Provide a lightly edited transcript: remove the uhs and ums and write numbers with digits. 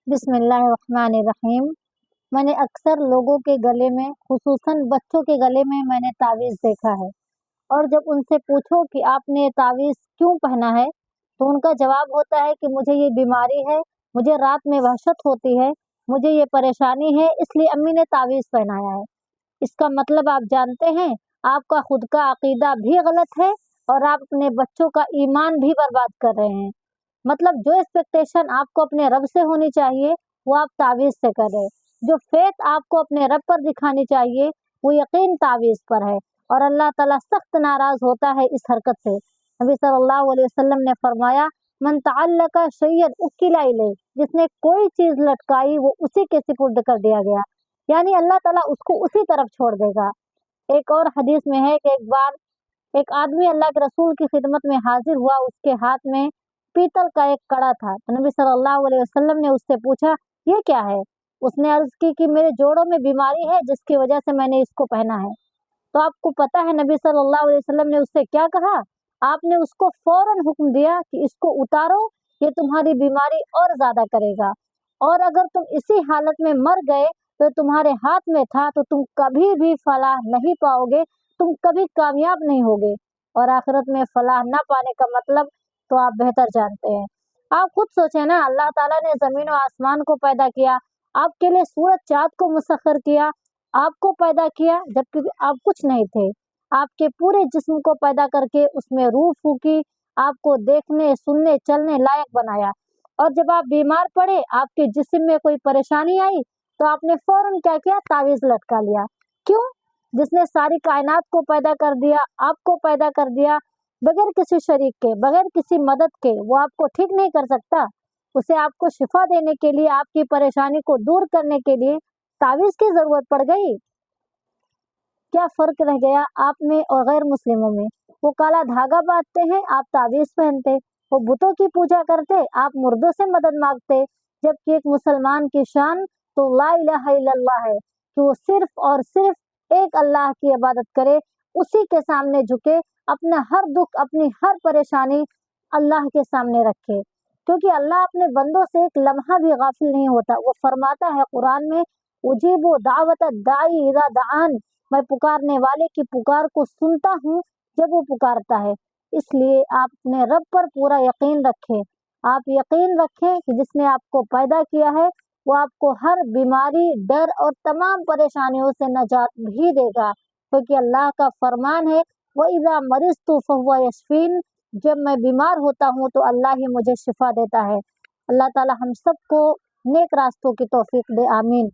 بسم اللہ الرحمن الرحیم۔ میں نے اکثر لوگوں کے گلے میں، خصوصاً بچوں کے گلے میں نے تعویذ دیکھا ہے، اور جب ان سے پوچھو کہ آپ نے یہ تعویذ کیوں پہنا ہے تو ان کا جواب ہوتا ہے کہ مجھے یہ بیماری ہے، مجھے رات میں وحشت ہوتی ہے، مجھے یہ پریشانی ہے، اس لیے امی نے تعویذ پہنایا ہے۔ اس کا مطلب آپ جانتے ہیں، آپ کا خود کا عقیدہ بھی غلط ہے اور آپ اپنے بچوں کا ایمان بھی برباد کر رہے ہیں۔ مطلب جو ایکسپیکٹیشن آپ کو اپنے رب سے ہونی چاہیے وہ آپ تعویذ سے کر رہے، جو فیتھ آپ کو اپنے رب پر دکھانی چاہیے وہ یقین تعویذ پر ہے، اور اللہ تعالیٰ سخت ناراض ہوتا ہے اس حرکت سے۔ نبی صلی اللہ علیہ وسلم نے فرمایا، من تعلق شیئا اکل الیہ، جس نے کوئی چیز لٹکائی وہ اسی کے سپرد کر دیا گیا، یعنی اللہ تعالیٰ اس کو اسی طرف چھوڑ دے گا۔ ایک اور حدیث میں ہے کہ ایک بار ایک آدمی اللہ کے رسول کی خدمت میں حاضر ہوا، اس کے ہاتھ میں پیتل کا ایک کڑا تھا، تو نبی صلی اللہ علیہ وسلم نے اس سے پوچھا یہ کیا ہے؟ اس نے عرض کی کہ میرے جوڑوں میں بیماری ہے جس کی وجہ سے میں نے اس کو پہنا ہے۔ تو آپ کو پتا ہے نبی صلی اللہ علیہ وسلم نے اس سے کیا کہا؟ آپ نے اس کو فوراً حکم دیا کہ اس کو اتارو، یہ تمہاری بیماری اور زیادہ کرے گا، اور اگر تم اسی حالت میں مر گئے تو تمہارے ہاتھ میں تھا تو تم کبھی بھی فلاح نہیں پاؤ گے، تم کبھی کامیاب نہیں ہوگے، اور آخرت میں فلاح نہ پانے کا مطلب تو آپ بہتر جانتے ہیں۔ آپ خود سوچیں نا، اللہ تعالیٰ نے زمین و آسمان کو پیدا کیا، آپ کے لیے سورج چاند کو مسخر کیا، آپ کو پیدا کیا جبکہ آپ کچھ نہیں تھے، آپ کے پورے جسم کو پیدا کر کے اس میں روح پھونکی، آپ کو دیکھنے سننے چلنے لائق بنایا، اور جب آپ بیمار پڑے، آپ کے جسم میں کوئی پریشانی آئی تو آپ نے فوراً کیا کیا؟ تعویذ لٹکا لیا۔ کیوں؟ جس نے ساری کائنات کو پیدا کر دیا، آپ کو پیدا کر دیا بغیر کسی شریک کے، بغیر کسی مدد کے، وہ آپ کو ٹھیک نہیں کر سکتا؟ اسے آپ کو شفا دینے کے لیے، آپ کی پریشانی کو دور کرنے کے لیے تعویذ کی ضرورت پڑ گئی؟ کیا فرق رہ گیا آپ میں اور غیر مسلموں میں؟ وہ کالا دھاگا باندھتے ہیں، آپ تعویذ پہنتے، وہ بتوں کی پوجا کرتے، آپ مردوں سے مدد مانگتے، جبکہ ایک مسلمان کی شان تو لا الہ الا اللہ ہے کہ وہ صرف اور صرف ایک اللہ کی عبادت کرے، اسی کے سامنے جھکے، اپنا ہر دکھ، اپنی ہر پریشانی اللہ کے سامنے رکھے، کیونکہ اللہ اپنے بندوں سے ایک لمحہ بھی غافل نہیں ہوتا۔ وہ فرماتا ہے قرآن میں، اجیب دعوت الداعی اذا دعان، میں پکارنے والے کی پکار کو سنتا ہوں جب وہ پکارتا ہے۔ اس لیے آپ اپنے رب پر پورا یقین رکھیں، آپ یقین رکھیں کہ جس نے آپ کو پیدا کیا ہے وہ آپ کو ہر بیماری، ڈر اور تمام پریشانیوں سے نجات بھی دے گا، کیونکہ اللہ کا فرمان ہے، وَإِذَا مَرِضْتُ فَهُوَ يَشْفِينِ، جب میں بیمار ہوتا ہوں تو اللہ ہی مجھے شفا دیتا ہے۔ اللہ تعالی ہم سب کو نیک راستوں کی توفیق دے، آمین۔